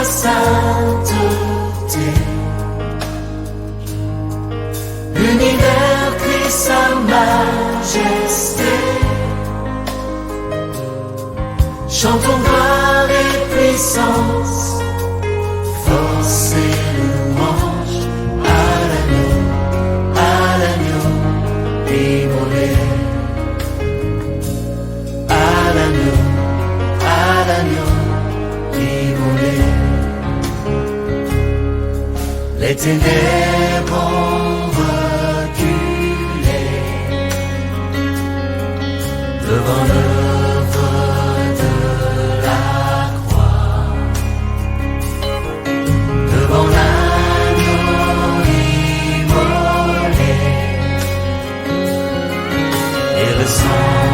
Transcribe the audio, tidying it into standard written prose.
sainteté. L'univers crie sa majesté. Chantons gloire et puissance, force et louange à l'agneau immolé. À l'agneau immolé. Les ténèbres ont reculé devant l'œuvre de la croix, devant l'agneau immolé, et le sang